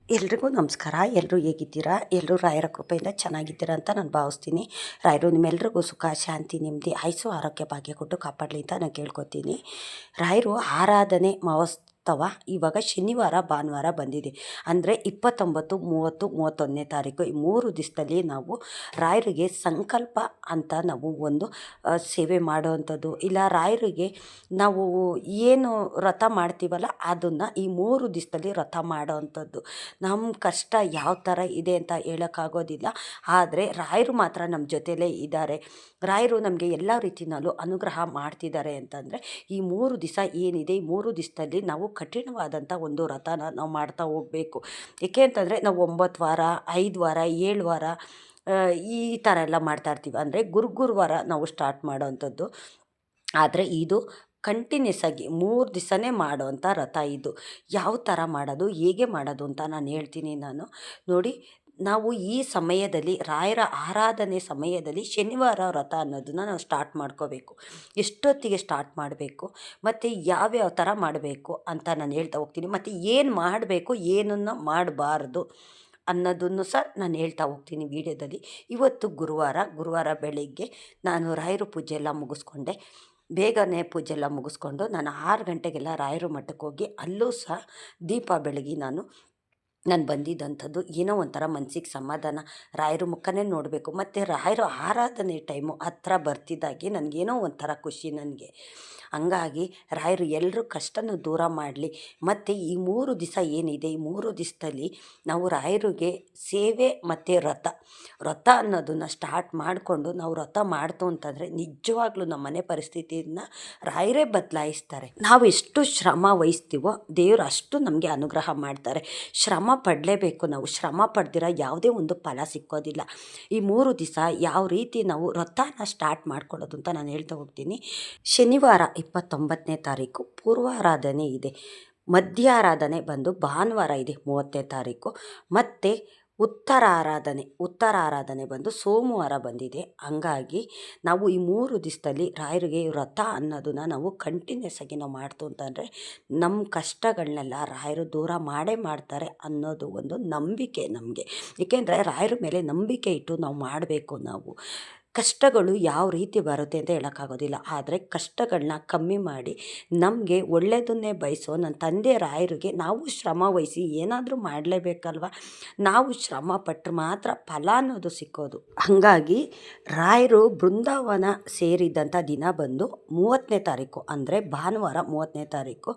ಎಲ್ರಿಗೂ ನಮಸ್ಕಾರ. ಎಲ್ಲರೂ ಹೇಗಿದ್ದೀರಾ? ಎಲ್ಲರೂ ರಾಯರ ಕೃಪೆಯಿಂದ ಚೆನ್ನಾಗಿದ್ದೀರಾ ಅಂತ ನಾನು ಭಾವಿಸ್ತೀನಿ. ರಾಯರು ನಿಮ್ಮೆಲ್ರಿಗೂ ಸುಖ, ಶಾಂತಿ, ನೆಮ್ಮದಿ, ಆಯುಸ್ಸು, ಆರೋಗ್ಯ, ಭಾಗ್ಯ ಕೊಟ್ಟು ಕಾಪಾಡಲಿ ಅಂತ ನಾನು ಕೇಳ್ಕೊತೀನಿ. ರಾಯರು ಆರಾಧನೆ ಮಹೋತ್ಸವ ಇವಾಗ ಶನಿವಾರ ಭಾನುವಾರ ಬಂದಿದೆ. ಅಂದರೆ 29, 30, 31ನೇ ತಾರೀಕು ಈ 3 ದಿವಸದಲ್ಲಿ ನಾವು ರಾಯರಿಗೆ ಸಂಕಲ್ಪ ಅಂತ ನಾವು ಒಂದು ಸೇವೆ ಮಾಡೋವಂಥದ್ದು, ಇಲ್ಲ ರಾಯರಿಗೆ ನಾವು ಏನು ವ್ರತ ಮಾಡ್ತೀವಲ್ಲ ಅದನ್ನು ಈ 3 ದಿವಸದಲ್ಲಿ ವ್ರತ ಮಾಡೋವಂಥದ್ದು. ನಮ್ಮ ಕಷ್ಟ ಯಾವ ಥರ ಇದೆ ಅಂತ ಹೇಳೋಕ್ಕಾಗೋದಿಲ್ಲ. ಆದರೆ ರಾಯರು ಮಾತ್ರ ನಮ್ಮ ಜೊತೆಲೇ ಇದ್ದಾರೆ. ರಾಯರು ನಮಗೆ ಎಲ್ಲ ರೀತಿಯಲ್ಲೂ ಅನುಗ್ರಹ ಮಾಡ್ತಿದ್ದಾರೆ ಅಂತಂದರೆ ಈ 3 ದಿವಸ ಏನಿದೆ, ಈ 3 ದಿವಸದಲ್ಲಿ ನಾವು ಕಠಿಣವಾದಂಥ ಒಂದು ವ್ರತನ ನಾವು ಮಾಡ್ತಾ ಹೋಗಬೇಕು. ಏಕೆ ಅಂತಂದರೆ ನಾವು 9 ವಾರ, 5 ವಾರ, 7 ವಾರ ಈ ಥರ ಎಲ್ಲ ಮಾಡ್ತಾಯಿರ್ತೀವಿ. ಅಂದರೆ ಗುರುವಾರ ನಾವು ಸ್ಟಾರ್ಟ್ ಮಾಡೋವಂಥದ್ದು. ಆದರೆ ಇದು ಕಂಟಿನ್ಯೂಸ್ ಆಗಿ 3 ದಿವಸನೇ ಮಾಡೋವಂಥ ವ್ರತ ಇದು. ಯಾವ ಥರ ಮಾಡೋದು, ಹೇಗೆ ಮಾಡೋದು ಅಂತ ನಾನು ಹೇಳ್ತೀನಿ. ನೋಡಿ, ನಾವು ಈ ಸಮಯದಲ್ಲಿ ರಾಯರ ಆರಾಧನೆ ಸಮಯದಲ್ಲಿ ಶನಿವಾರ ವ್ರತ ಅನ್ನೋದನ್ನ ನಾವು ಸ್ಟಾರ್ಟ್ ಮಾಡ್ಕೋಬೇಕು. ಎಷ್ಟೊತ್ತಿಗೆ ಸ್ಟಾರ್ಟ್ ಮಾಡಬೇಕು ಮತ್ತು ಯಾವ್ಯಾವ ಥರ ಮಾಡಬೇಕು ಅಂತ ನಾನು ಹೇಳ್ತಾ ಹೋಗ್ತೀನಿ. ಮತ್ತು ಏನು ಮಾಡಬೇಕು, ಏನನ್ನು ಮಾಡಬಾರ್ದು ಅನ್ನೋದನ್ನು ಸಹ ನಾನು ಹೇಳ್ತಾ ಹೋಗ್ತೀನಿ ವಿಡಿಯೋದಲ್ಲಿ. ಇವತ್ತು ಗುರುವಾರ ಬೆಳಿಗ್ಗೆ ನಾನು ರಾಯರ ಪೂಜೆ ಎಲ್ಲ ಮುಗಿಸ್ಕೊಂಡೆ. ಬೇಗನೆ ಪೂಜೆ ಎಲ್ಲ ಮುಗಿಸ್ಕೊಂಡು ನಾನು 6 ಗಂಟೆಗೆಲ್ಲ ರಾಯರ ಮಠಕ್ಕೆ ಹೋಗಿ ಅಲ್ಲೂ ಸಹ ದೀಪ ಬೆಳಗಿ ನಾನು ಬಂದಿದ್ದಂಥದ್ದು ಏನೋ ಒಂಥರ ಮನಸ್ಸಿಗೆ ಸಮಾಧಾನ. ರಾಯರ ಮುಖನೇ ನೋಡಬೇಕು ಮತ್ತು ರಾಯರ ಆರಾಧನೆ ಟೈಮು ಹತ್ರ ಬರ್ತಿದ್ದಾಗೆ ನನಗೇನೋ ಒಂಥರ ಖುಷಿ ನನಗೆ. ಹಂಗಾಗಿ ರಾಯರು ಎಲ್ಲರೂ ಕಷ್ಟನೂ ದೂರ ಮಾಡಲಿ. ಮತ್ತು ಈ 3 ದಿವಸ ಏನಿದೆ, ಈ 3 ದಿವಸದಲ್ಲಿ ನಾವು ರಾಯರಿಗೆ ಸೇವೆ ಮತ್ತು ವ್ರತ ಅನ್ನೋದನ್ನು ಸ್ಟಾರ್ಟ್ ಮಾಡಿಕೊಂಡು ನಾವು ವ್ರತ ಮಾಡ್ತು ಅಂತಂದರೆ ನಿಜವಾಗ್ಲೂ ನಮ್ಮ ಮನೆ ಪರಿಸ್ಥಿತಿಯನ್ನು ರಾಯರೇ ಬದಲಾಯಿಸ್ತಾರೆ. ನಾವು ಎಷ್ಟು ಶ್ರಮ ವಹಿಸ್ತೀವೋ ದೇವರು ಅಷ್ಟು ನಮಗೆ ಅನುಗ್ರಹ ಮಾಡ್ತಾರೆ. ಶ್ರಮ ಪಡಲೇಬೇಕು. ನಾವು ಶ್ರಮ ಪಡ್ದಿರ ಯಾವುದೇ ಒಂದು ಫಲ ಸಿಕ್ಕೋದಿಲ್ಲ. ಈ 3 ದಿವಸ ಯಾವ ರೀತಿ ನಾವು ವ್ರತನ ಸ್ಟಾರ್ಟ್ ಮಾಡ್ಕೊಳ್ಳೋದು ಅಂತ ನಾನು ಹೇಳ್ತಾ ಹೋಗ್ತೀನಿ. ಶನಿವಾರ 29ನೇ ತಾರೀಕು ಪೂರ್ವಾರಾಧನೆ ಇದೆ. ಮಧ್ಯಾರಾಧನೆ ಬಂದು ಭಾನುವಾರ ಇದೆ 30ನೇ ತಾರೀಕು. ಮತ್ತು ಉತ್ತರಾರಾಧನೆ ಬಂದು ಸೋಮವಾರ ಬಂದಿದೆ. ಹಂಗಾಗಿ ನಾವು ಈ 3 ದಿವಸದಲ್ಲಿ ರಾಯರಿಗೆ ವ್ರತ ಅನ್ನೋದನ್ನು ನಾವು ಕಂಟಿನ್ಯೂಸ್ ಆಗಿ ನಾವು ಮಾಡ್ತು ಅಂತಂದರೆ ನಮ್ಮ ಕಷ್ಟಗಳನ್ನೆಲ್ಲ ರಾಯರು ದೂರ ಮಾಡೇ ಮಾಡ್ತಾರೆ ಅನ್ನೋದು ಒಂದು ನಂಬಿಕೆ ನಮಗೆ. ಏಕೆಂದರೆ ರಾಯರ ಮೇಲೆ ನಂಬಿಕೆ ಇಟ್ಟು ನಾವು ಮಾಡಬೇಕು. ನಾವು ಕಷ್ಟಗಳು ಯಾವ ರೀತಿ ಬರುತ್ತೆ ಅಂತ ಹೇಳೋಕ್ಕಾಗೋದಿಲ್ಲ. ಆದರೆ ಕಷ್ಟಗಳನ್ನ ಕಮ್ಮಿ ಮಾಡಿ ನಮಗೆ ಒಳ್ಳೆಯದನ್ನೇ ಬಯಸೋ ನನ್ನ ತಂದೆ ರಾಯರಿಗೆ ನಾವು ಶ್ರಮ ವಹಿಸಿ ಏನಾದರೂ ಮಾಡಲೇಬೇಕಲ್ವ. ನಾವು ಶ್ರಮ ಪಟ್ಟರೆ ಮಾತ್ರ ಫಲ ಅನ್ನೋದು ಸಿಕ್ಕೋದು. ಹಾಗಾಗಿ ರಾಯರು ಬೃಂದಾವನ ಸೇರಿದಂಥ ದಿನ ಬಂದು 30ನೇ ತಾರೀಕು, ಅಂದರೆ ಭಾನುವಾರ 30ನೇ ತಾರೀಕು.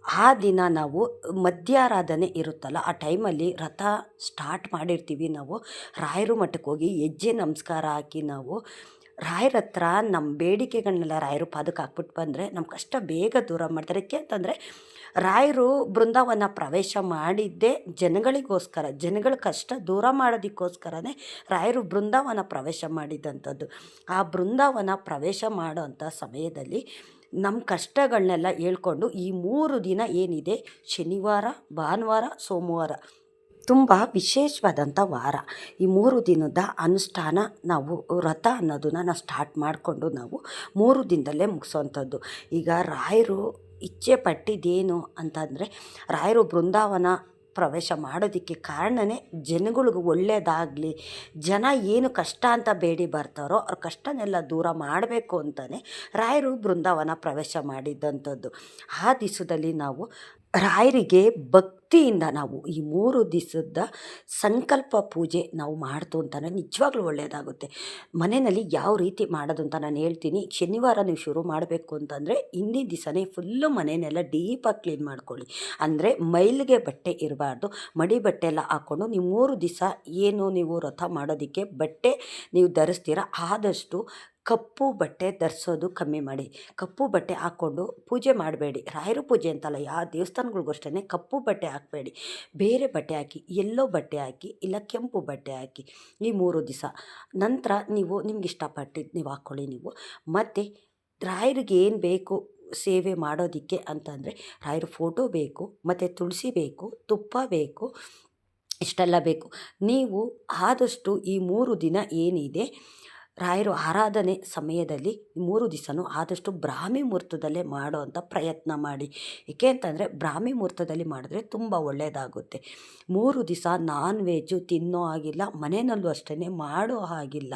ಆ ದಿನ ನಾವು ಮಧ್ಯಾರಾಧನೆ ಇರುತ್ತಲ್ಲ, ಆ ಟೈಮಲ್ಲಿ ವ್ರತ ಸ್ಟಾರ್ಟ್ ಮಾಡಿರ್ತೀವಿ. ನಾವು ರಾಯರ ಮಠಕ್ಕೆ ಹೋಗಿ ಹೆಜ್ಜೆ ನಮಸ್ಕಾರ ಹಾಕಿ ನಾವು ರಾಯರ ಹತ್ರ ನಮ್ಮ ಬೇಡಿಕೆಗಳನ್ನೆಲ್ಲ ರಾಯರು ಪಾದಕ್ಕೆ ಹಾಕ್ಬಿಟ್ಟು ಬಂದರೆ ನಮ್ಮ ಕಷ್ಟ ಬೇಗ ದೂರ ಮಾಡ್ತಾರೆ. ಏಕೆ ಅಂತಂದರೆ ರಾಯರು ಬೃಂದಾವನ ಪ್ರವೇಶ ಮಾಡಿದ್ದೇ ಜನಗಳಿಗೋಸ್ಕರ, ಜನಗಳ ಕಷ್ಟ ದೂರ ಮಾಡೋದಕ್ಕೋಸ್ಕರನೇ ರಾಯರು ಬೃಂದಾವನ ಪ್ರವೇಶ ಮಾಡಿದ್ದಂಥದ್ದು. ಆ ಬೃಂದಾವನ ಪ್ರವೇಶ ಮಾಡೋವಂಥ ಸಮಯದಲ್ಲಿ ನಮ್ಮ ಕಷ್ಟಗಳನ್ನೆಲ್ಲ ಹೇಳ್ಕೊಂಡು ಈ 3 ದಿನ ಏನಿದೆ, ಶನಿವಾರ, ಭಾನುವಾರ, ಸೋಮವಾರ ತುಂಬ ವಿಶೇಷವಾದಂಥ ವಾರ. ಈ 3 ದಿನದ ಅನುಷ್ಠಾನ ನಾವು ವ್ರತ ಅನ್ನೋದನ್ನು ನಾವು ಸ್ಟಾರ್ಟ್ ಮಾಡಿಕೊಂಡು ನಾವು 3 ದಿನದಲ್ಲೇ ಮುಗಿಸೋವಂಥದ್ದು. ಈಗ ರಾಯರು ಇಚ್ಛೆ ಪಟ್ಟಿದ್ದೇನು ಅಂತಂದರೆ ರಾಯರು ಬೃಂದಾವನ ಪ್ರವೇಶ ಮಾಡೋದಕ್ಕೆ ಕಾರಣವೇ ಜನಗಳಿಗೂ ಒಳ್ಳೆಯದಾಗಲಿ, ಜನ ಏನು ಕಷ್ಟ ಅಂತ ಬೇಡಿ ಬರ್ತಾರೋ ಅವ್ರ ಕಷ್ಟನೆಲ್ಲ ದೂರ ಮಾಡಬೇಕು ಅಂತಲೇ ರಾಯರು ಬೃಂದಾವನ ಪ್ರವೇಶ ಮಾಡಿದ್ದಂಥದ್ದು. ಆ ದಿವಸದಲ್ಲಿ ನಾವು ರಾಯರಿಗೆ ಭಕ್ತಿಯಿಂದ ನಾವು ಈ 3 ದಿವಸದ ಸಂಕಲ್ಪ ಪೂಜೆ ನಾವು ಮಾಡ್ತು ಅಂತಂದರೆ ನಿಜವಾಗ್ಲೂ ಒಳ್ಳೆಯದಾಗುತ್ತೆ. ಮನೆಯಲ್ಲಿ ಯಾವ ರೀತಿ ಮಾಡೋದು ಅಂತ ನಾನು ಹೇಳ್ತೀನಿ. ಶನಿವಾರ ನೀವು ಶುರು ಮಾಡಬೇಕು ಅಂತಂದರೆ ಹಿಂದಿನ ದಿವಸನೇ ಫುಲ್ಲು ಮನೆಯನ್ನೆಲ್ಲ ಡೀಪಾಗಿ ಕ್ಲೀನ್ ಮಾಡ್ಕೊಳ್ಳಿ. ಅಂದರೆ ಮೈಲಿಗೆ ಬಟ್ಟೆ ಇರಬಾರ್ದು. ಮಡಿ ಬಟ್ಟೆ ಎಲ್ಲ ಹಾಕ್ಕೊಂಡು ನೀವು 3 ದಿವಸ ಏನು ನೀವು ವ್ರತ ಮಾಡೋದಕ್ಕೆ ಬಟ್ಟೆ ನೀವು ಧರಿಸ್ತೀರ, ಆದಷ್ಟು ಕಪ್ಪು ಬಟ್ಟೆ ಧರಿಸೋದು ಕಮ್ಮಿ ಮಾಡಿ. ಕಪ್ಪು ಬಟ್ಟೆ ಹಾಕ್ಕೊಂಡು ಪೂಜೆ ಮಾಡಬೇಡಿ. ರಾಯರ ಪೂಜೆ ಅಂತಲ್ಲ, ಯಾವ ದೇವಸ್ಥಾನಗಳಿಗೂ ಅಷ್ಟೇ ಕಪ್ಪು ಬಟ್ಟೆ ಹಾಕಬೇಡಿ. ಬೇರೆ ಬಟ್ಟೆ ಹಾಕಿ, ಎಲ್ಲೋ ಬಟ್ಟೆ ಹಾಕಿ, ಇಲ್ಲ ಕೆಂಪು ಬಟ್ಟೆ ಹಾಕಿ ಈ 3 ದಿವಸ. ನಂತರ ನೀವು ನಿಮ್ಗೆ ಇಷ್ಟಪಟ್ಟಿದ್ದು ನೀವು ಹಾಕ್ಕೊಳ್ಳಿ ನೀವು. ಮತ್ತು ರಾಯರಿಗೆ ಏನು ಬೇಕು ಸೇವೆ ಮಾಡೋದಕ್ಕೆ ಅಂತಂದರೆ ರಾಯರ ಫೋಟೋ ಬೇಕು, ಮತ್ತು ತುಳಸಿ ಬೇಕು, ತುಪ್ಪ ಬೇಕು, ಇಷ್ಟೆಲ್ಲ ಬೇಕು. ನೀವು ಆದಷ್ಟು ಈ 3 ದಿನ ಏನಿದೆ ರಾಯರು ಆರಾಧನೆ ಸಮಯದಲ್ಲಿ 3 ದಿವಸನೂ ಆದಷ್ಟು ಬ್ರಾಹ್ಮಿ ಮುಹೂರ್ತದಲ್ಲೇ ಮಾಡೋವಂಥ ಪ್ರಯತ್ನ ಮಾಡಿ. ಏಕೆ ಅಂತಂದರೆ ಬ್ರಾಹ್ಮಿ ಮುಹೂರ್ತದಲ್ಲಿ ಮಾಡಿದ್ರೆ ತುಂಬ ಒಳ್ಳೆಯದಾಗುತ್ತೆ. 3 ದಿವಸ ನಾನ್ ವೆಜ್ಜು ತಿನ್ನೋ ಹಾಗಿಲ್ಲ, ಮನೆಯಲ್ಲೂ ಅಷ್ಟೇ ಮಾಡೋ ಹಾಗಿಲ್ಲ.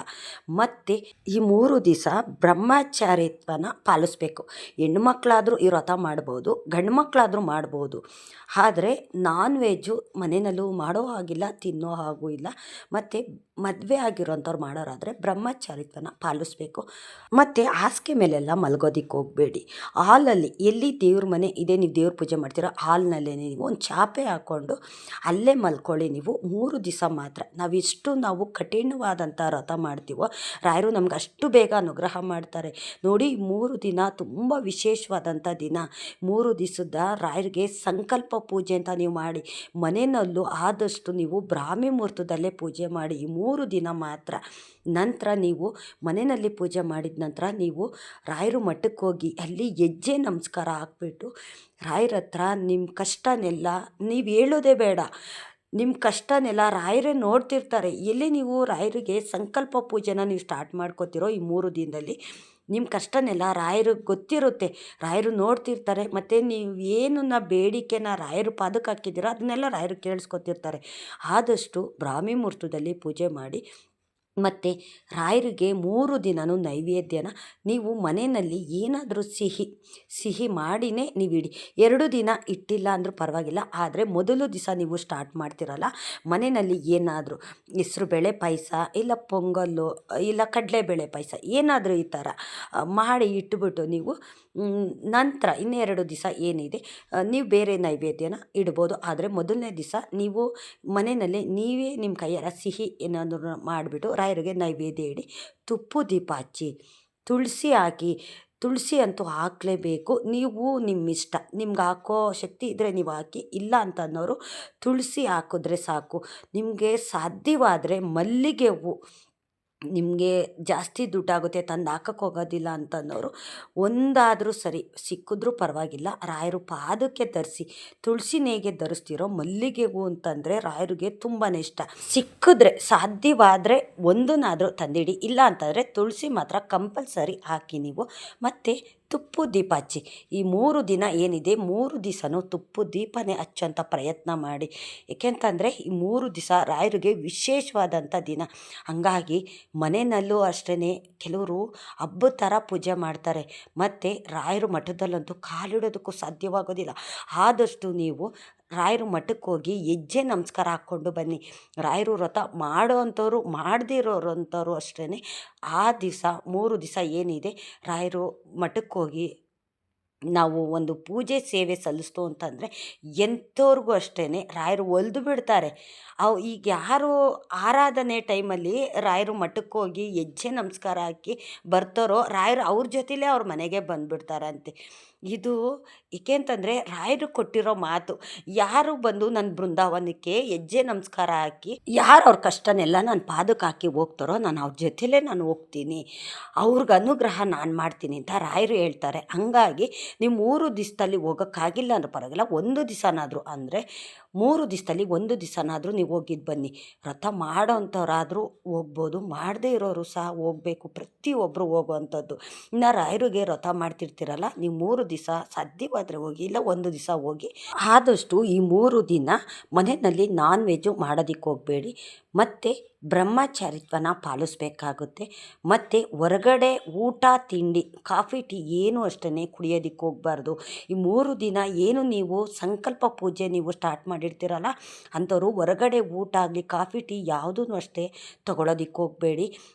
ಮತ್ತು ಈ 3 ದಿವಸ ಬ್ರಹ್ಮಚಾರಿತ್ವನ ಪಾಲಿಸ್ಬೇಕು. ಹೆಣ್ಮಕ್ಳಾದರೂ ಈ ವ್ರತ ಮಾಡ್ಬೋದು, ಗಂಡು ಮಕ್ಕಳಾದರೂ ಮಾಡ್ಬೋದು. ಆದರೆ ನಾನ್ ವೆಜ್ಜು ಮನೆಯಲ್ಲೂ ಮಾಡೋ ಹಾಗಿಲ್ಲ, ತಿನ್ನೋ ಹಾಗೂ ಇಲ್ಲ. ಮತ್ತು ಮದುವೆ ಆಗಿರೋಂಥವ್ರು ಮಾಡೋರಾದರೆ ಬ್ರಹ್ಮಚಾರಿತ್ವನ ಪಾಲಿಸ್ಬೇಕು. ಮತ್ತು ಹಾಸಿಗೆ ಮೇಲೆಲ್ಲ ಮಲಗೋದಿಕ್ಕೆ ಹೋಗಬೇಡಿ. ಹಾಲಲ್ಲಿ ಎಲ್ಲಿ ದೇವ್ರ ಮನೆ ಇದೆ, ನೀವು ದೇವ್ರ ಪೂಜೆ ಮಾಡ್ತೀರೋ ಹಾಲ್ನಲ್ಲೇ ನೀವು ಒಂದು ಚಾಪೆ ಹಾಕ್ಕೊಂಡು ಅಲ್ಲೇ ಮಲ್ಕೊಳ್ಳಿ. ನೀವು 3 ದಿವಸ ಮಾತ್ರ. ನಾವು ಕಠಿಣವಾದಂಥ ವ್ರತ ಮಾಡ್ತೀವೋ ರಾಯರು ನಮ್ಗೆ ಅಷ್ಟು ಬೇಗ ಅನುಗ್ರಹ ಮಾಡ್ತಾರೆ. ನೋಡಿ, 3 ದಿನ ತುಂಬ ವಿಶೇಷವಾದಂಥ ದಿನ. 3 ದಿವಸದ ರಾಯರಿಗೆ ಸಂಕಲ್ಪ ಪೂಜೆ ಅಂತ ನೀವು ಮಾಡಿ. ಮನೆಯಲ್ಲೂ ಆದಷ್ಟು ನೀವು ಬ್ರಾಹ್ಮಿ ಮುಹೂರ್ತದಲ್ಲೇ ಪೂಜೆ ಮಾಡಿ ಈ 3 ದಿನ ಮಾತ್ರ. ನಂತರ ನೀವು ಮನೆಯಲ್ಲಿ ಪೂಜೆ ಮಾಡಿದ ನಂತರ ನೀವು ರಾಯರು ಮಠಕ್ಕೆ ಹೋಗಿ ಅಲ್ಲಿ ಹೆಜ್ಜೆ ನಮಸ್ಕಾರ ಹಾಕ್ಬಿಟ್ಟು ರಾಯರ ಹತ್ರ ನಿಮ್ಮ ಕಷ್ಟನೆಲ್ಲ ನೀವು ಹೇಳೋದೇ ಬೇಡ. ನಿಮ್ಮ ಕಷ್ಟನೆಲ್ಲ ರಾಯರೇ ನೋಡ್ತಿರ್ತಾರೆ. ಎಲ್ಲಿ ನೀವು ರಾಯರಿಗೆ ಸಂಕಲ್ಪ ಪೂಜೆನ ನೀವು ಸ್ಟಾರ್ಟ್ ಮಾಡ್ಕೋತಿರೋ ಈ 3 ದಿನದಲ್ಲಿ ನಿಮ್ಮ ಕಷ್ಟನೆಲ್ಲ ರಾಯರಿಗೆ ಗೊತ್ತಿರುತ್ತೆ. ರಾಯರು ನೋಡ್ತಿರ್ತಾರೆ. ಮತ್ತು ನೀವು ಏನನ್ನ ಬೇಡಿಕೆನ ರಾಯರು ಪಾದಕ್ಕೆ ಹಾಕಿದ್ದೀರೋ ಅದನ್ನೆಲ್ಲ ರಾಯರು ಕೇಳಿಸ್ಕೊತಿರ್ತಾರೆ. ಆದಷ್ಟು ಬ್ರಾಹ್ಮಿ ಮುಹೂರ್ತದಲ್ಲಿ ಪೂಜೆ ಮಾಡಿ. ಮತ್ತು ರಾಯರಿಗೆ 3 ದಿನವೂ ನೈವೇದ್ಯನ ನೀವು ಮನೆಯಲ್ಲಿ ಏನಾದರೂ ಸಿಹಿ ಮಾಡಿಯೇ ನೀವು ಇಡಿ. 2 ದಿನ ಇಟ್ಟಿಲ್ಲ ಅಂದರೂ ಪರವಾಗಿಲ್ಲ. ಆದರೆ ಮೊದಲು ದಿವಸ ನೀವು ಸ್ಟಾರ್ಟ್ ಮಾಡ್ತಿರಲ್ಲ, ಮನೆಯಲ್ಲಿ ಏನಾದರೂ ಹೆಸ್ರುಬೇಳೆ ಪಾಯಸ, ಇಲ್ಲ ಪೊಂಗಲ್ಲು, ಇಲ್ಲ ಕಡಲೆಬೇಳೆ ಪಾಯಸ, ಏನಾದರೂ ಈ ಥರ ಮಾಡಿ ಇಟ್ಬಿಟ್ಟು ನೀವು ನಂತರ ಇನ್ನೂ 2 ದಿವಸ ಏನಿದೆ ನೀವು ಬೇರೆ ನೈವೇದ್ಯನ ಇಡ್ಬೋದು. ಆದರೆ ಮೊದಲನೇ ದಿವಸ ನೀವು ಮನೆಯಲ್ಲಿ ನೀವೇ ನಿಮ್ಮ ಕೈಯಾರ ಸಿಹಿ ಏನಾದರೂ ಮಾಡಿಬಿಟ್ಟು ರಾಯರಿಗೆ ನೈವೇದ್ಯ ಇಡಿ. ತುಪ್ಪ ದೀಪ ಹಚ್ಚಿ, ತುಳಸಿ ಹಾಕಿ. ತುಳಸಿ ಅಂತೂ ಹಾಕಲೇಬೇಕು. ನೀವು ನಿಮ್ಮಿಷ್ಟ, ನಿಮ್ಗೆ ಹಾಕೋ ಶಕ್ತಿ ಇದ್ದರೆ ನೀವು ಹಾಕಿ, ಇಲ್ಲ ಅಂತ ಅನ್ನೋರು ತುಳಸಿ ಹಾಕಿದ್ರೆ ಸಾಕು. ನಿಮಗೆ ಸಾಧ್ಯವಾದರೆ ಮಲ್ಲಿಗೆ ಹೂವು, ನಿಮಗೆ ಜಾಸ್ತಿ ದುಡ್ಡಾಗುತ್ತೆ ತಂದು ಹಾಕಕ್ಕೆ ಹೋಗೋದಿಲ್ಲ ಅಂತಂದವರು ಒಂದಾದರೂ ಸರಿ ಸಿಕ್ಕಿದ್ರೂ ಪರವಾಗಿಲ್ಲ, ರಾಯರು ಪಾದಕ್ಕೆ ಧರಿಸಿ. ತುಳಸಿ ನೇಗೆ ಧರಿಸ್ತಿರೋ ಮಲ್ಲಿಗೆ ಹೂವು ಅಂತಂದರೆ ರಾಯರಿಗೆ ತುಂಬಾ ಇಷ್ಟ. ಸಿಕ್ಕಿದ್ರೆ ಸಾಧ್ಯವಾದರೆ ಒಂದನ್ನಾದರೂ ತಂದಿಡಿ. ಇಲ್ಲ ಅಂತಂದರೆ ತುಳಸಿ ಮಾತ್ರ ಕಂಪಲ್ಸರಿ ಹಾಕಿ ನೀವು. ಮತ್ತು ತುಪ್ಪದ ದೀಪ ಹಚ್ಚಿ. ಈ 3 ದಿನ ಏನಿದೆ 3 ದಿವಸನೂ ತುಪ್ಪದ ದೀಪನೇ ಹಚ್ಚೋಂಥ ಪ್ರಯತ್ನ ಮಾಡಿ. ಏಕೆಂತಂದರೆ ಈ 3 ದಿವಸ ರಾಯರಿಗೆ ವಿಶೇಷವಾದಂಥ ದಿನ. ಹಂಗಾಗಿ ಮನೆಯಲ್ಲೂ ಅಷ್ಟೇ ಕೆಲವರು ಹಬ್ಬದ ಥರ ಪೂಜೆ ಮಾಡ್ತಾರೆ. ಮತ್ತು ರಾಯರು ಮಠದಲ್ಲಂತೂ ಕಾಲಿಡೋದಕ್ಕೂ ಸಾಧ್ಯವಾಗೋದಿಲ್ಲ. ಆದಷ್ಟು ನೀವು ರಾಯರು ಮಠಕ್ಕೆ ಹೋಗಿ ಹೆಜ್ಜೆ ನಮಸ್ಕಾರ ಹಾಕ್ಕೊಂಡು ಬನ್ನಿ. ರಾಯರು ವ್ರತ ಮಾಡೋ ಅಂಥವ್ರು ಮಾಡದೇ ಇರೋರಂಥವ್ರು ಅಷ್ಟೇ ಆ ದಿವಸ 3 ದಿವಸ ಏನಿದೆ ರಾಯರು ಮಠಕ್ಕೆ ಹೋಗಿ ನಾವು ಒಂದು ಪೂಜೆ ಸೇವೆ ಸಲ್ಲಿಸ್ತು ಅಂತಂದರೆ ಎಂಥವ್ರಿಗೂ ಅಷ್ಟೇ ರಾಯರು ಒಲಿದು ಬಿಡ್ತಾರೆ. ಈಗ ಯಾರು ಆರಾಧನೆ ಟೈಮಲ್ಲಿ ರಾಯರು ಮಠಕ್ಕೆ ಹೋಗಿ ಹೆಜ್ಜೆ ನಮಸ್ಕಾರ ಹಾಕಿ ಬರ್ತಾರೋ ರಾಯರು ಅವ್ರ ಜೊತೆಲೇ ಅವ್ರ ಮನೆಗೆ ಬಂದುಬಿಡ್ತಾರಂತೆ. ಇದು ಏಕೆ ಅಂತಂದರೆ ರಾಯರು ಕೊಟ್ಟಿರೋ ಮಾತು. ಯಾರು ಬಂದು ನನ್ನ ಬೃಂದಾವನಕ್ಕೆ ಹೆಜ್ಜೆ ನಮಸ್ಕಾರ ಹಾಕಿ ಯಾರು ಅವ್ರ ಕಷ್ಟನೆಲ್ಲ ನನ್ನ ಪಾದಕ್ಕೆ ಹಾಕಿ ಹೋಗ್ತಾರೋ ನಾನು ಅವ್ರ ಜೊತೆಲೇ ನಾನು ಹೋಗ್ತೀನಿ, ಅವ್ರಿಗೆ ಅನುಗ್ರಹ ನಾನು ಮಾಡ್ತೀನಿ ಅಂತ ರಾಯರು ಹೇಳ್ತಾರೆ. ಹಂಗಾಗಿ ನೀವು 3 ದಿವಸದಲ್ಲಿ ಹೋಗೋಕ್ಕಾಗಿಲ್ಲ ಅಂದ್ರೆ ಪರವಾಗಿಲ್ಲ, 1 ದಿವಸನಾದರೂ ಅಂದರೆ 3 ದಿವಸದಲ್ಲಿ 1 ದಿವಸನಾದರೂ ನೀವು ಹೋಗಿದ್ದು ಬನ್ನಿ. ವ್ರತ ಮಾಡೋ ಅಂಥವ್ರಾದರೂ ಹೋಗ್ಬೋದು, ಮಾಡದೇ ಇರೋರು ಸಹ ಹೋಗಬೇಕು. ಪ್ರತಿಯೊಬ್ಬರು ಹೋಗುವಂಥದ್ದು. ಇನ್ನು ರಾಯರಿಗೆ ವ್ರತ ಮಾಡ್ತಿರ್ತೀರಲ್ಲ, ನೀವು 3 ದಿವಸ ಸಾಧ್ಯವಾದರೆ ಹೋಗಿ, ಇಲ್ಲ 1 ದಿವಸ ಹೋಗಿ. ಆದಷ್ಟು ಈ 3 ದಿನ ಮನೆಯಲ್ಲಿ ನಾನ್ ವೆಜ್ಜು ಮಾಡೋದಕ್ಕೆ ಹೋಗಬೇಡಿ. ಮತ್ತು ಬ್ರಹ್ಮಚಾರಿತ್ವನ ಪಾಲಿಸ್ಬೇಕಾಗುತ್ತೆ. ಮತ್ತು ಹೊರಗಡೆ ಊಟ ತಿಂಡಿ ಕಾಫಿ ಟೀ ಏನೂ ಅಷ್ಟೇ ಕುಡಿಯೋದಕ್ಕೆ ಹೋಗಬಾರ್ದು. ಈ 3 ದಿನ ಏನು ನೀವು ಸಂಕಲ್ಪ ಪೂಜೆ ನೀವು ಸ್ಟಾರ್ಟ್ ಮಾಡಿರ್ತೀರಲ್ಲ ಅಂಥವ್ರು ಹೊರಗಡೆ ಊಟ ಆಗಲಿ ಕಾಫಿ ಟೀ ಯಾವುದೂ ಅಷ್ಟೇ ತೊಗೊಳೋದಕ್ಕೆ ಹೋಗಬೇಡಿ.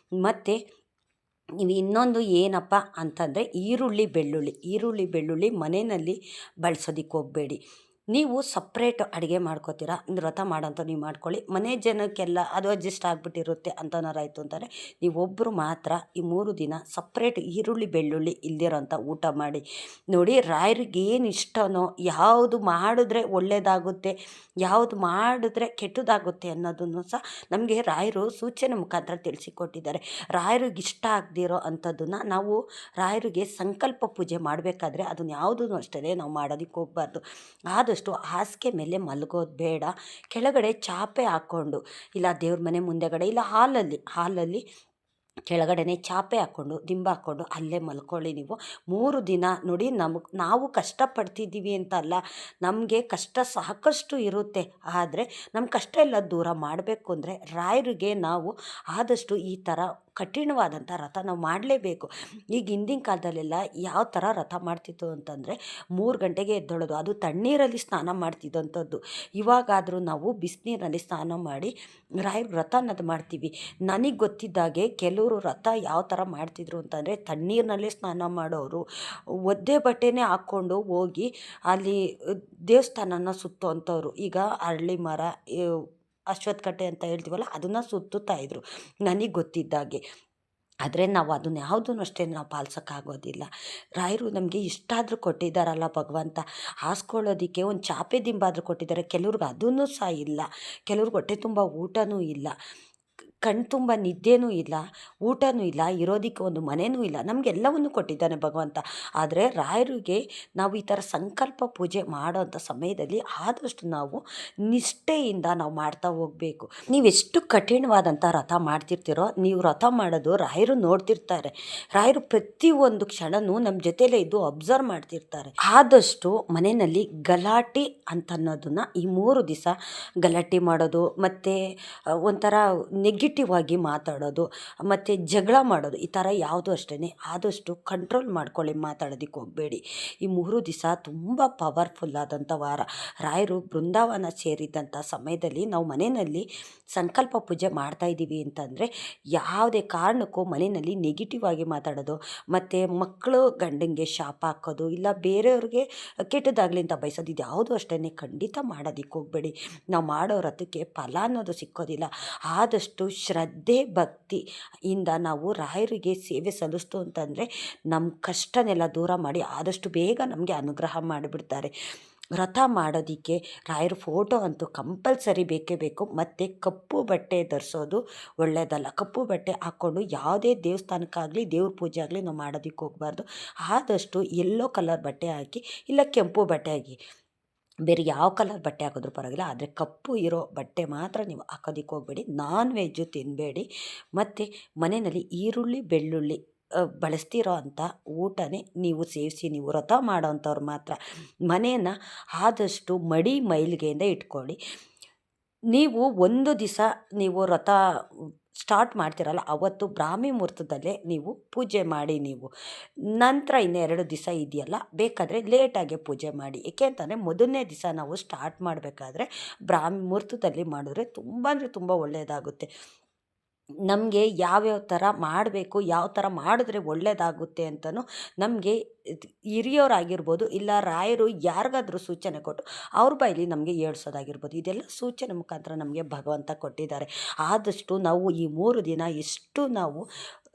ಮತ್ತು ನೀವು ಇನ್ನೊಂದು ಏನಪ್ಪ ಅಂತಂದರೆ ಈರುಳ್ಳಿ ಬೆಳ್ಳುಳ್ಳಿ ಮನೆಯಲ್ಲಿ ಬಳಸೋದಕ್ಕೆ ಹೋಗಬೇಡಿ. ನೀವು ಸಪ್ರೇಟ್ ಅಡುಗೆ ಮಾಡ್ಕೋತೀರಾ, ವ್ರತ ಮಾಡೋಂಥ ನೀವು ಮಾಡ್ಕೊಳ್ಳಿ. ಮನೆ ಜನಕ್ಕೆಲ್ಲ ಅದು ಅಡ್ಜಸ್ಟ್ ಆಗಿಬಿಟ್ಟಿರುತ್ತೆ ಅಂತನಾರಾಯಿತು ಅಂತಾರೆ. ನೀವೊಬ್ಬರು ಮಾತ್ರ ಈ 3 ದಿನ ಸಪ್ರೇಟ್ ಈರುಳ್ಳಿ ಬೆಳ್ಳುಳ್ಳಿ ಇಲ್ದಿರೋಂಥ ಊಟ ಮಾಡಿ. ನೋಡಿ, ರಾಯರಿಗೆ ಏನು ಇಷ್ಟನೋ ಯಾವುದು ಮಾಡಿದ್ರೆ ಒಳ್ಳೆಯದಾಗುತ್ತೆ, ಯಾವುದು ಮಾಡಿದ್ರೆ ಕೆಟ್ಟದಾಗುತ್ತೆ ಅನ್ನೋದನ್ನು ಸಹ ನಮಗೆ ರಾಯರು ಸೂಚನೆ ಮುಖಾಂತರ ತಿಳಿಸಿಕೊಟ್ಟಿದ್ದಾರೆ. ರಾಯರಿಗೆ ಇಷ್ಟ ಆಗದಿರೋ ಅಂಥದ್ದನ್ನು ನಾವು ರಾಯರಿಗೆ ಸಂಕಲ್ಪ ಪೂಜೆ ಮಾಡಬೇಕಾದ್ರೆ ಅದನ್ನು ಯಾವುದೂ ಅಷ್ಟೇ ನಾವು ಮಾಡೋದಕ್ಕೆ ಹೋಗಬಾರ್ದು. ಆದಷ್ಟು ಹಾಸಿಗೆ ಮೇಲೆ ಮಲಗೋದು ಬೇಡ. ಕೆಳಗಡೆ ಚಾಪೆ ಹಾಕ್ಕೊಂಡು, ಇಲ್ಲ ದೇವ್ರ ಮನೆ ಮುಂದೆಗಡೆ, ಇಲ್ಲ ಹಾಲಲ್ಲಿ ಕೆಳಗಡೆನೆ ಚಾಪೆ ಹಾಕ್ಕೊಂಡು ದಿಂಬು ಹಾಕ್ಕೊಂಡು ಅಲ್ಲೇ ಮಲ್ಕೊಳ್ಳಿ ನೀವು 3 ದಿನ. ನೋಡಿ, ನಾವು ಕಷ್ಟಪಡ್ತಿದ್ದೀವಿ ಅಂತ ಅಲ್ಲ, ನಮಗೆ ಕಷ್ಟ ಸಾಕಷ್ಟು ಇರುತ್ತೆ. ಆದರೆ ನಮ್ಮ ಕಷ್ಟ ಎಲ್ಲ ದೂರ ಮಾಡಬೇಕು ಅಂದರೆ ರಾಯರಿಗೆ ನಾವು ಆದಷ್ಟು ಈ ಥರ ಕಠಿಣವಾದಂಥ ವ್ರತ ನಾವು ಮಾಡಲೇಬೇಕು. ಈಗ ಹಿಂದಿನ ಕಾಲದಲ್ಲೆಲ್ಲ ಯಾವ ಥರ ವ್ರತ ಮಾಡ್ತಿತ್ತು ಅಂತಂದರೆ 3 ಗಂಟೆಗೆ ಎದ್ದೇಳೋದು, ಅದು ತಣ್ಣೀರಲ್ಲಿ ಸ್ನಾನ ಮಾಡ್ತಿದ್ದಂಥದ್ದು. ಇವಾಗಾದರೂ ನಾವು ಬಿಸಿನೀರಿನಲ್ಲಿ ಸ್ನಾನ ಮಾಡಿ ರಾಯರ ವ್ರತ ಅನ್ನೋದು ಮಾಡ್ತೀವಿ. ನನಗೆ ಗೊತ್ತಿದ್ದಾಗೆ ಕೆಲವರು ವ್ರತ ಯಾವ ಥರ ಮಾಡ್ತಿದ್ರು ಅಂತಂದರೆ ತಣ್ಣೀರಿನಲ್ಲೇ ಸ್ನಾನ ಮಾಡೋರು, ಒದ್ದೆ ಬಟ್ಟೆನೇ ಹಾಕ್ಕೊಂಡು ಹೋಗಿ ಅಲ್ಲಿ ದೇವಸ್ಥಾನನ ಸುತ್ತುವಂಥವ್ರು. ಈಗ ಅರಳಿ ಮರ, ಅಶ್ವತ್ಥಕಟ್ಟೆ ಅಂತ ಹೇಳ್ತೀವಲ್ಲ, ಅದನ್ನು ಸುತ್ತುತ್ತಾ ಇದ್ರು ನನಗೆ ಗೊತ್ತಿದ್ದಾಗೆ. ಆದರೆ ನಾವು ಅದನ್ನ ಯಾವುದೂ ಅಷ್ಟೇ ನಾವು ಪಾಲಿಸೋಕ್ಕಾಗೋದಿಲ್ಲ. ರಾಯರು ನಮಗೆ ಇಷ್ಟಾದರೂ ಕೊಟ್ಟಿದ್ದಾರಲ್ಲ ಭಗವಂತ, ಹಾಸ್ಕೊಳ್ಳೋದಕ್ಕೆ ಒಂದು ಚಾಪೆ ದಿಂಬಾದರೂ ಕೊಟ್ಟಿದ್ದಾರೆ. ಕೆಲವ್ರಿಗೆ ಅದೂ ಸಹ ಇಲ್ಲ, ಕೆಲವ್ರಿಗೆ ಹೊಟ್ಟೆ ತುಂಬ ಊಟನೂ ಇಲ್ಲ, ಕಣ್ಣು ತುಂಬ ನಿದ್ದೆನೂ ಇಲ್ಲ, ಊಟನೂ ಇಲ್ಲ, ಇರೋದಕ್ಕೆ ಒಂದು ಮನೆಯೂ ಇಲ್ಲ. ನಮಗೆಲ್ಲವನ್ನು ಕೊಟ್ಟಿದ್ದಾನೆ ಭಗವಂತ. ಆದರೆ ರಾಯರಿಗೆ ನಾವು ಈ ಥರ ಸಂಕಲ್ಪ ಪೂಜೆ ಮಾಡೋಂಥ ಸಮಯದಲ್ಲಿ ಆದಷ್ಟು ನಾವು ನಿಷ್ಠೆಯಿಂದ ನಾವು ಮಾಡ್ತಾ ಹೋಗಬೇಕು. ನೀವೆಷ್ಟು ಕಠಿಣವಾದಂಥ ವ್ರತ ಮಾಡ್ತಿರ್ತೀರೋ, ನೀವು ವ್ರತ ಮಾಡೋದು ರಾಯರು ನೋಡ್ತಿರ್ತಾರೆ. ರಾಯರು ಪ್ರತಿಯೊಂದು ಕ್ಷಣನೂ ನಮ್ಮ ಜೊತೆಲೇ ಇದ್ದು ಅಬ್ಸರ್ವ್ ಮಾಡ್ತಿರ್ತಾರೆ. ಆದಷ್ಟು ಮನೆಯಲ್ಲಿ ಗಲಾಟೆ ಅಂತನ್ನೋದನ್ನು ಈ 3 ದಿವಸ ಗಲಾಟೆ ಮಾಡೋದು, ಮತ್ತು ಒಂಥರ ನೆಗೆಟಿವ್ ಆಗಿ ಮಾತಾಡೋದು, ಮತ್ತು ಜಗಳ ಮಾಡೋದು, ಈ ಥರ ಯಾವುದು ಅಷ್ಟೇ ಆದಷ್ಟು ಕಂಟ್ರೋಲ್ ಮಾಡ್ಕೊಳ್ಳಿ, ಮಾತಾಡೋದಕ್ಕೆ ಹೋಗಬೇಡಿ. ಈ 3 ದಿವಸ ತುಂಬ ಪವರ್ಫುಲ್ ಆದಂಥ ವಾರ. ರಾಯರು ಬೃಂದಾವನ ಸೇರಿದಂಥ ಸಮಯದಲ್ಲಿ ನಾವು ಮನೆಯಲ್ಲಿ ಸಂಕಲ್ಪ ಪೂಜೆ ಮಾಡ್ತಾಯಿದ್ದೀವಿ ಅಂತಂದರೆ ಯಾವುದೇ ಕಾರಣಕ್ಕೂ ಮನೆಯಲ್ಲಿ ನೆಗೆಟಿವ್ ಆಗಿ ಮಾತಾಡೋದು, ಮತ್ತು ಮಕ್ಕಳು ಗಂಡಂಗೆ ಶಾಪ ಹಾಕೋದು, ಇಲ್ಲ ಬೇರೆಯವ್ರಿಗೆ ಕೆಟ್ಟದಾಗಲಿ ಅಂತ ಬಯಸೋದು, ಇದು ಯಾವುದು ಅಷ್ಟೇ ಖಂಡಿತ ಮಾಡೋದಕ್ಕೆ ಹೋಗಬೇಡಿ. ನಾವು ಮಾಡೋ ವ್ರತಕ್ಕೆ ಫಲ ಅನ್ನೋದು ಸಿಕ್ಕೋದಿಲ್ಲ. ಆದಷ್ಟು ಶ್ರದ್ಧೆ ಭಕ್ತಿಯಿಂದ ನಾವು ರಾಯರಿಗೆ ಸೇವೆ ಸಲ್ಲಿಸ್ತು ಅಂತಂದರೆ ನಮ್ಮ ಕಷ್ಟನೆಲ್ಲ ದೂರ ಮಾಡಿ ಆದಷ್ಟು ಬೇಗ ನಮಗೆ ಅನುಗ್ರಹ ಮಾಡಿಬಿಡ್ತಾರೆ. ವ್ರತ ಮಾಡೋದಕ್ಕೆ ರಾಯರ ಫೋಟೋ ಅಂತೂ ಕಂಪಲ್ಸರಿ ಬೇಕೇ ಬೇಕು. ಮತ್ತು ಕಪ್ಪು ಬಟ್ಟೆ ಧರಿಸೋದು ಒಳ್ಳೆಯದಲ್ಲ. ಕಪ್ಪು ಬಟ್ಟೆ ಹಾಕ್ಕೊಂಡು ಯಾವುದೇ ದೇವಸ್ಥಾನಕ್ಕಾಗಲಿ ದೇವ್ರ ಪೂಜೆ ಆಗಲಿ ನಾವು ಮಾಡೋದಕ್ಕೆ ಹೋಗಬಾರ್ದು. ಆದಷ್ಟು ಯೆಲ್ಲೋ ಕಲರ್ ಬಟ್ಟೆ ಹಾಕಿ, ಇಲ್ಲ ಕೆಂಪು ಬಟ್ಟೆ ಹಾಕಿ, ಬೇರೆ ಯಾವ ಕಲರ್ ಬಟ್ಟೆ ಹಾಕಿದ್ರೂ ಪರವಾಗಿಲ್ಲ, ಆದರೆ ಕಪ್ಪು ಇರೋ ಬಟ್ಟೆ ಮಾತ್ರ ನೀವು ಹಾಕೋದಕ್ಕೆ ಹೋಗಬೇಡಿ. ನಾನ್ ವೆಜ್ಜು ತಿನ್ನಬೇಡಿ. ಮತ್ತು ಮನೆಯಲ್ಲಿ ಈರುಳ್ಳಿ ಬೆಳ್ಳುಳ್ಳಿ ಬಳಸ್ತಿರೋ ಅಂಥ ಊಟನೇ ನೀವು ಸೇವಿಸಿ. ನೀವು ವ್ರತ ಮಾಡೋವಂಥವ್ರು ಮಾತ್ರ ಮನೆಯನ್ನು ಆದಷ್ಟು ಮಡಿ ಮೈಲಿಗೆಯಿಂದ ಇಟ್ಕೊಳ್ಳಿ. ನೀವು 1 ದಿವಸ ನೀವು ವ್ರತ ಸ್ಟಾರ್ಟ್ ಮಾಡ್ತೀರಲ್ಲ, ಅವತ್ತು ಬ್ರಾಹ್ಮಿ ಮುಹೂರ್ತದಲ್ಲೇ ನೀವು ಪೂಜೆ ಮಾಡಿ. ನೀವು ನಂತರ ಇನ್ನು 2 ದಿವಸ ಇದೆಯಲ್ಲ, ಬೇಕಾದರೆ ಲೇಟಾಗೆ ಪೂಜೆ ಮಾಡಿ. ಏಕೆ ಅಂತಂದರೆ 1ನೇ ದಿವಸ ನಾವು ಸ್ಟಾರ್ಟ್ ಮಾಡಬೇಕಾದ್ರೆ ಬ್ರಾಹ್ಮಿ ಮುಹೂರ್ತದಲ್ಲಿ ಮಾಡಿದ್ರೆ ತುಂಬ ಅಂದರೆ ತುಂಬ ಒಳ್ಳೆಯದಾಗುತ್ತೆ. ನಮಗೆ ಯಾವ್ಯಾವ ಥರ ಮಾಡಬೇಕು, ಯಾವ ಥರ ಮಾಡಿದ್ರೆ ಒಳ್ಳೆಯದಾಗುತ್ತೆ ಅಂತಲೂ ನಮಗೆ ಹಿರಿಯೋರಾಗಿರ್ಬೋದು, ಇಲ್ಲ ರಾಯರು ಯಾರಿಗಾದ್ರೂ ಸೂಚನೆ ಕೊಟ್ಟು ಅವ್ರ ಬಾಯಲ್ಲಿ ನಮಗೆ ಹೇಳ್ಸೋದಾಗಿರ್ಬೋದು, ಇದೆಲ್ಲ ಸೂಚನೆ ಮುಖಾಂತರ ನಮಗೆ ಭಗವಂತ ಕೊಟ್ಟಿದ್ದಾರೆ. ಆದಷ್ಟು ನಾವು ಈ 3 ದಿನ ಎಷ್ಟು ನಾವು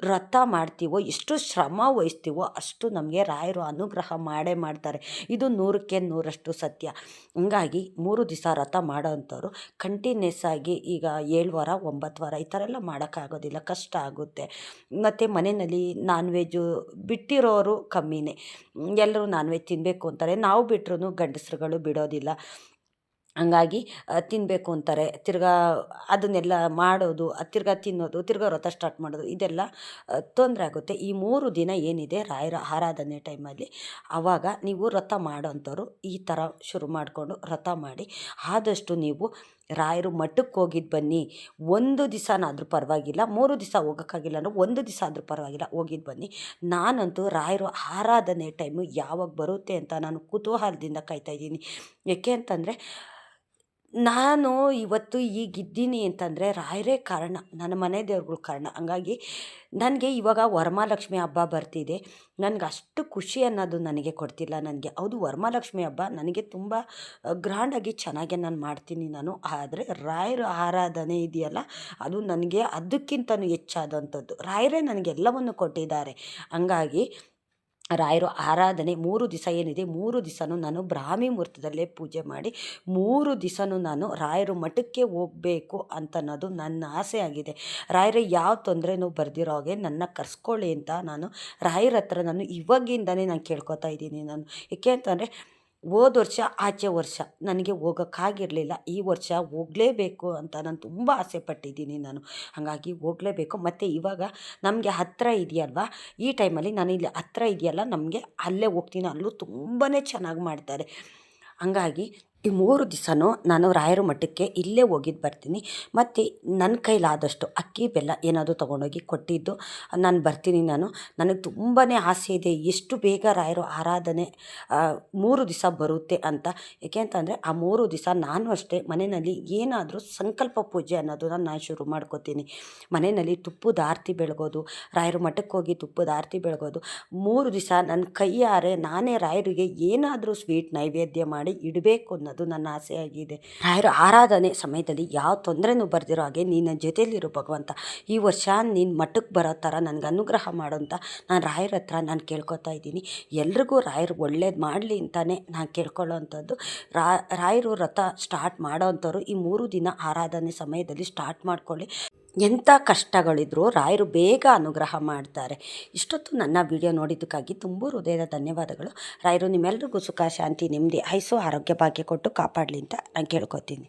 ವ್ರತ ಮಾಡ್ತೀವೋ, ಎಷ್ಟು ಶ್ರಮ ವಹಿಸ್ತೀವೋ ಅಷ್ಟು ನಮಗೆ ರಾಯರು ಅನುಗ್ರಹ ಮಾಡೇ ಮಾಡ್ತಾರೆ. ಇದು 100% ಸತ್ಯ. ಹಂಗಾಗಿ 3 ದಿವಸ ವ್ರತ ಮಾಡೋವಂಥವ್ರು ಕಂಟಿನ್ಯೂಸ್ ಆಗಿ, ಈಗ 7 ವಾರ 9 ವಾರ ಈ ಥರ ಎಲ್ಲ ಮಾಡೋಕ್ಕಾಗೋದಿಲ್ಲ, ಕಷ್ಟ ಆಗುತ್ತೆ. ಮತ್ತು ಮನೆಯಲ್ಲಿ ನಾನ್ ವೆಜ್ಜು ಬಿಟ್ಟಿರೋರು ಕಮ್ಮಿನೇ. ಎಲ್ಲರೂ ನಾನ್ ವೆಜ್ ತಿನ್ನಬೇಕು ಅಂತಾರೆ. ನಾವು ಬಿಟ್ರೂ ಗಂಡಸರುಗಳು ಬಿಡೋದಿಲ್ಲ. ಹಂಗಾಗಿ ತಿನ್ನಬೇಕು ಅಂತಾರೆ. ತಿರ್ಗಾ ಅದನ್ನೆಲ್ಲ ಮಾಡೋದು, ತಿರ್ಗಾ ತಿನ್ನೋದು, ತಿರ್ಗಾ ವ್ರತ ಸ್ಟಾರ್ಟ್ ಮಾಡೋದು, ಇದೆಲ್ಲ ತೊಂದರೆ ಆಗುತ್ತೆ. ಈ 3 ದಿನ ಏನಿದೆ ರಾಯರ ಆರಾಧನೆ ಟೈಮಲ್ಲಿ, ಆವಾಗ ನೀವು ವ್ರತ ಮಾಡೋಂಥವ್ರು ಈ ಥರ ಶುರು ಮಾಡಿಕೊಂಡು ವ್ರತ ಮಾಡಿ. ಆದಷ್ಟು ನೀವು ರಾಯರು ಮಠಕ್ಕೆ ಹೋಗಿದ್ದು ಬನ್ನಿ. 1 ದಿವಸನಾದ್ರೂ ಪರವಾಗಿಲ್ಲ, 3 ದಿವಸ ಹೋಗೋಕ್ಕಾಗಿಲ್ಲ ಅಂದರೆ 1 ದಿವಸ ಆದರೂ ಪರವಾಗಿಲ್ಲ, ಹೋಗಿದ್ದು ಬನ್ನಿ. ನಾನಂತೂ ರಾಯರು ಆರಾಧನೆ ಟೈಮು ಯಾವಾಗ ಬರುತ್ತೆ ಅಂತ ನಾನು ಕುತೂಹಲದಿಂದ ಕಾಯ್ತಾಯಿದ್ದೀನಿ. ಏಕೆ ಅಂತಂದರೆ ನಾನು ಇವತ್ತು ಈಗಿದ್ದೀನಿ ಅಂತಂದರೆ ರಾಯರೇ ಕಾರಣ, ನನ್ನ ಮನೆ ದೇವ್ರುಗಳು ಕಾರಣ. ಹಂಗಾಗಿ ನನಗೆ ಇವಾಗ ವರಮಹಾಲಕ್ಷ್ಮಿ ಹಬ್ಬ ಬರ್ತಿದೆ. ನನಗೆ ಅಷ್ಟು ಖುಷಿ ಅನ್ನೋದು ನನಗೆ ಕೊಡ್ತಿಲ್ಲ. ನನಗೆ ಹೌದು, ವರಮಹಾಲಕ್ಷ್ಮಿ ಹಬ್ಬ ನನಗೆ ತುಂಬ ಗ್ರ್ಯಾಂಡಾಗಿ ಚೆನ್ನಾಗೆ ನಾನು ಮಾಡ್ತೀನಿ ನಾನು. ಆದರೆ ರಾಯರ ಆರಾಧನೆ ಇದೆಯಲ್ಲ, ಅದು ನನಗೆ ಅದಕ್ಕಿಂತಲೂ ಹೆಚ್ಚಾದಂಥದ್ದು. ರಾಯರೇ ನನಗೆಲ್ಲವನ್ನು ಕೊಟ್ಟಿದ್ದಾರೆ. ಹಂಗಾಗಿ ರಾಯರು ಆರಾಧನೆ 3 ದಿವಸ ಏನಿದೆ, 3 ದಿವಸನೂ ನಾನು ಬ್ರಾಹ್ಮಿ ಮುಹೂರ್ತದಲ್ಲೇ ಪೂಜೆ ಮಾಡಿ 3 ದಿವಸನೂ ನಾನು ರಾಯರು ಮಠಕ್ಕೆ ಹೋಗಬೇಕು ಅಂತನ್ನೋದು ನನ್ನ ಆಸೆ ಆಗಿದೆ. ರಾಯರೇ ಯಾವ ತೊಂದರೆನೂ ಬರ್ದಿರೋ ಹಾಗೆ ನನ್ನ ಕರೆಸ್ಕೊಳ್ಳಿ ಅಂತ ನಾನು ರಾಯರ ಹತ್ರ ನಾನು ಇವಾಗಿಂದನೇ ನಾನು ಕೇಳ್ಕೊತಾ ಇದ್ದೀನಿ ನಾನು. ಏಕೆ ಅಂತಂದರೆ ಹೋದ ವರ್ಷ ಆಚೆ ವರ್ಷ ನನಗೆ ಹೋಗೋಕ್ಕಾಗಿರಲಿಲ್ಲ. ಈ ವರ್ಷ ಹೋಗಲೇಬೇಕು ಅಂತ ನಾನು ತುಂಬ ಆಸೆ ಪಟ್ಟಿದ್ದೀನಿ ನಾನು. ಹಾಗಾಗಿ ಹೋಗಲೇಬೇಕು. ಮತ್ತು ಇವಾಗ ನಮಗೆ ಹತ್ತಿರ ಇದೆಯಲ್ವಾ, ಈ ಟೈಮಲ್ಲಿ ನಾನು ಇಲ್ಲಿ ಹತ್ತಿರ ಇದೆಯಲ್ಲ ನಮಗೆ ಅಲ್ಲೇ ಹೋಗ್ತೀನಿ. ಅಲ್ಲೂ ತುಂಬಾ ಚೆನ್ನಾಗಿ ಮಾಡ್ತಾರೆ. ಹಂಗಾಗಿ ಈ 3 ದಿವಸನೂ ನಾನು ರಾಯರ ಮಠಕ್ಕೆ ಇಲ್ಲೇ ಹೋಗಿದ್ದು ಬರ್ತೀನಿ. ಮತ್ತು ನನ್ನ ಕೈಲಾದಷ್ಟು ಅಕ್ಕಿ ಬೆಲ್ಲ ಏನಾದರೂ ತೊಗೊಂಡೋಗಿ ಕೊಟ್ಟಿದ್ದು ನಾನು ಬರ್ತೀನಿ. ನನಗೆ ತುಂಬಾ ಆಸೆ ಇದೆ ಎಷ್ಟು ಬೇಗ ರಾಯರ ಆರಾಧನೆ 3 ದಿವಸ ಬರುತ್ತೆ ಅಂತ. ಏಕೆ ಅಂತಂದರೆ ಆ 3 ದಿವಸ ನಾನು ಅಷ್ಟೇ ಮನೆಯಲ್ಲಿ ಏನಾದರೂ ಸಂಕಲ್ಪ ಪೂಜೆ ಅನ್ನೋದನ್ನು ನಾನು ಶುರು ಮಾಡ್ಕೋತೀನಿ. ಮನೆಯಲ್ಲಿ ತುಪ್ಪದ ಆರತಿ ಬೆಳಗೋದು, ರಾಯರ ಮಠಕ್ಕೆ ಹೋಗಿ ತುಪ್ಪದ ಆರತಿ ಬೆಳಗೋದು. 3 ದಿವಸ ನನ್ನ ಕೈಯಾರೆ ನಾನೇ ರಾಯರಿಗೆ ಏನಾದರೂ ಸ್ವೀಟ್ ನೈವೇದ್ಯ ಮಾಡಿ ಇಡಬೇಕು ಅನ್ನೋದು ನನ್ನ ಆಸೆ ಆಗಿದೆ. ರಾಯರ ಆರಾಧನೆ ಸಮಯದಲ್ಲಿ ಯಾವ ತೊಂದರೆನೂ ಬರ್ದಿರೋ ಹಾಗೆ ನೀನು ಜೊತೆಯಲ್ಲಿರು ಭಗವಂತ, ಈ ವರ್ಷ ನೀನು ಮಠಕ್ಕೆ ಬರೋ ಥರ ನನಗೆ ಅನುಗ್ರಹ ಮಾಡು ಅಂತ ನಾನು ರಾಯರ ಹತ್ರ ನಾನು ಕೇಳ್ಕೊತಾ ಇದ್ದೀನಿ. ಎಲ್ರಿಗೂ ರಾಯರು ಒಳ್ಳೇದು ಮಾಡಲಿ ಅಂತಲೇ ನಾನು ಕೇಳ್ಕೊಳ್ಳೋ ಅಂಥದ್ದು. ರಾಯರು ವ್ರತ ಸ್ಟಾರ್ಟ್ ಮಾಡೋ ಅಂಥವ್ರು ಈ 3 ದಿನ ಆರಾಧನೆ ಸಮಯದಲ್ಲಿ ಸ್ಟಾರ್ಟ್ ಮಾಡ್ಕೊಳ್ಳಿ. ಎಂಥ ಕಷ್ಟಗಳಿದ್ರೂ ರಾಯರು ಬೇಗ ಅನುಗ್ರಹ ಮಾಡ್ತಾರೆ. ಇಷ್ಟೊತ್ತು ನನ್ನ ವಿಡಿಯೋ ನೋಡಿದ್ದಕ್ಕಾಗಿ ತುಂಬ ಹೃದಯದ ಧನ್ಯವಾದಗಳು. ರಾಯರು ನಿಮ್ಮೆಲ್ರಿಗೂ ಸುಖ, ಶಾಂತಿ, ನೆಮ್ಮದಿ, ಆಯುಸ್ಸು, ಆರೋಗ್ಯ, ಭಾಗ್ಯ ಕೊಟ್ಟು ಕಾಪಾಡಲಿ ಅಂತ ನಾನು ಕೇಳ್ಕೊತೀನಿ.